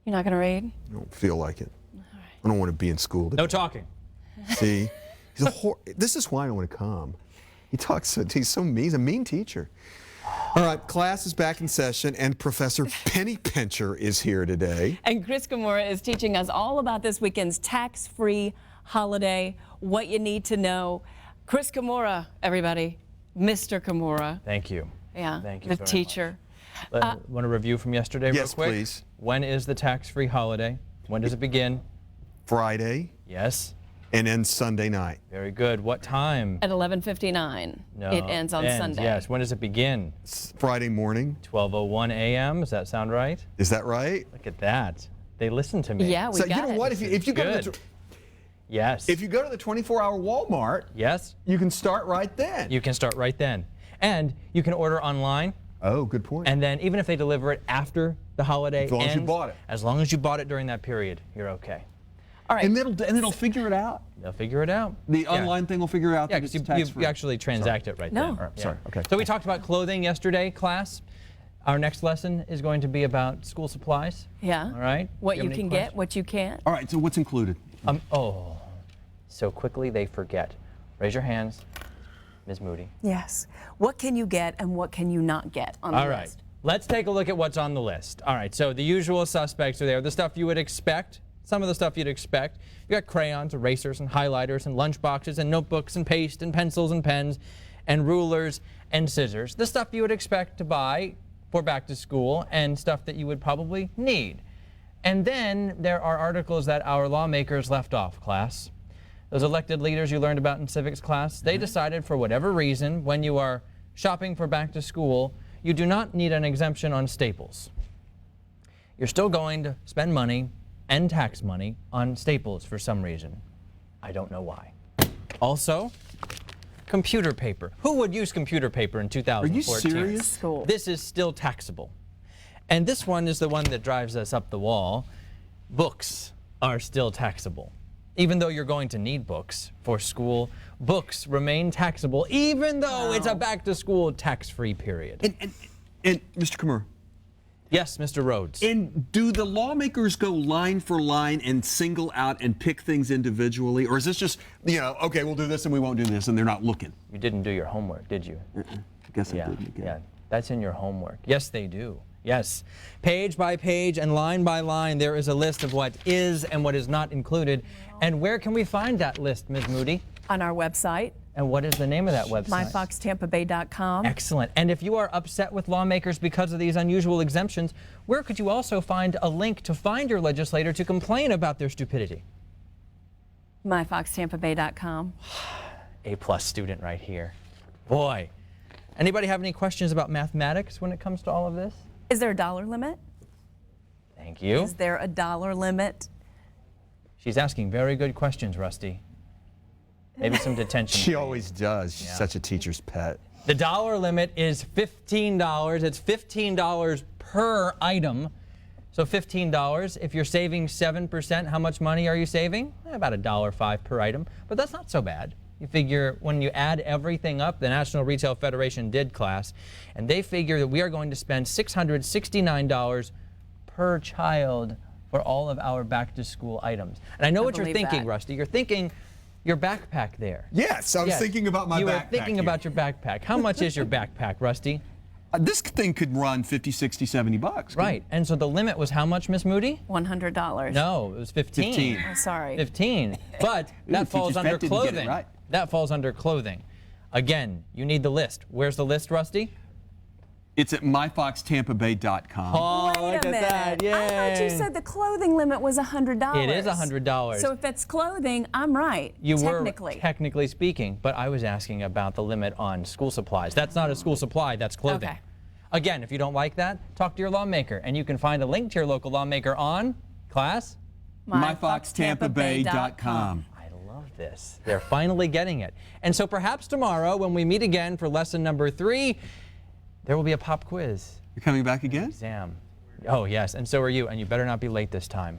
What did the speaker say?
You're not going to read? I don't feel like it. I don't want to be in school today. No talking. See, this is why I don't want to come. He talks so, he's so mean. He's a mean teacher. All right, class is back in session, and Professor Penny Pincher is here today. And Chris Kimura is teaching us all about this weekend's tax-free holiday, what you need to know. Chris Kimura, everybody. Mr. Kimura. Thank you. Yeah, Thank you the very teacher. much. Want a review from yesterday real Yes, quick? please. When is the tax-free holiday? When does it begin? Friday Yes. and ends Sunday night. Very good. What time? At 11:59. No. It ends on Sunday. Yes. When does it begin? It's Friday morning. 12:01 a.m. Does that sound right? Is that right? Look at that. They listen to me. Yeah, we So got you know it. what? If you go to the Good. Yes. if you go to the 24-hour Walmart, Yes. you can start right then. You can start right then. And you can order online. Oh, good point. And then even if they deliver it after the holiday As long as you ends, bought it. as long as you bought it during that period, you're okay. All right. And it'll figure it out. They'll figure it out. The Yeah. online thing will figure out Yeah, that it's because tax-free. you actually transact it right No. there. Sorry, okay. So we talked about clothing yesterday, class. Our next lesson is going to be about school supplies. Yeah. All right. What Do have you any can questions? get, what you can't. All right, so what's included? Oh, so quickly they forget. Raise your hands, Ms. Moody. Yes. What can you get and what can you not get on the All right. list? Let's take a look at what's on the list. All right, so the usual suspects are there. The stuff you would expect, some of the stuff you'd expect. You got crayons, erasers, and highlighters, and lunch boxes, and notebooks, and paste, and pencils, and pens, and rulers, and scissors. The stuff you would expect to buy for back to school, and stuff that you would probably need. And then there are articles that our lawmakers left off, class. Those elected leaders you learned about in civics class, they decided for whatever reason, when you are shopping for back to school, you do not need an exemption on staples. You're still going to spend money and tax money on staples for some reason. I don't know why. Also, computer paper. Who would use computer paper in 2014? serious? School. This is still taxable. And this one is the one that drives us up the wall. Books are still taxable. Even though you're going to need books for school, books remain taxable even though it's a back-to-school tax-free period. And Mr. Kimura, Yes, Mr. Rhodes. and do the lawmakers go line for line and single out and pick things individually, or is this just, okay, we'll do this and we won't do this, and they're not looking? You didn't do your homework, did you? I guess I Yeah, didn't again. yeah. That's in your homework. Yes, they do. Yes. Page by page and line by line, there is a list of what is and what is not included. And where can we find that list, Ms. Moody? On our website, And what is the name of that website? myfoxtampabay.com. Excellent. And if you are upset with lawmakers because of these unusual exemptions, where could you also find a link to find your legislator to complain about their stupidity? myfoxtampabay.com. A+ student right here. Boy. Anybody have any questions about mathematics when it comes to all of this? Is there a dollar limit? Thank you. Is there a dollar limit? She's asking very good questions, Rusty. Maybe some detention. She always does. She's such a teacher's pet. The dollar limit is $15. It's $15 per item. So $15. If you're saving 7%, how much money are you saving? About $1.05 per item. But that's not so bad. You figure when you add everything up, the National Retail Federation did, class, and they figure that we are going to spend $669 per child for all of our back-to-school items. And I know what you're believe thinking, that. Rusty. You're thinking your backpack there. Yes, I was Yes. thinking about my You backpack. were thinking here. about your backpack. How much is your backpack, Rusty? This thing could run 50, 60, 70 bucks. Right. And so the limit was how much, Miss Moody? $100. No, it was 15. 15. Oh, sorry. 15. But that Teacher's falls under pet didn't get it clothing. right. That falls under clothing. Again, you need the list. Where's the list, Rusty? It's at myfoxtampabay.com. Oh, Wait look a at minute. that. Yay. I thought you said the clothing limit was $100. It is $100. So if it's clothing, I'm right. You technically. were technically speaking, but I was asking about the limit on school supplies. That's not a school supply, that's clothing. Okay. Again, if you don't like that, talk to your lawmaker, and you can find a link to your local lawmaker on, class? myfoxtampabay.com. I love this. They're finally getting it. And so perhaps tomorrow, when we meet again for lesson number 3, there will be a pop quiz You're coming back again? exam. Oh, yes, and so are you, and you better not be late this time.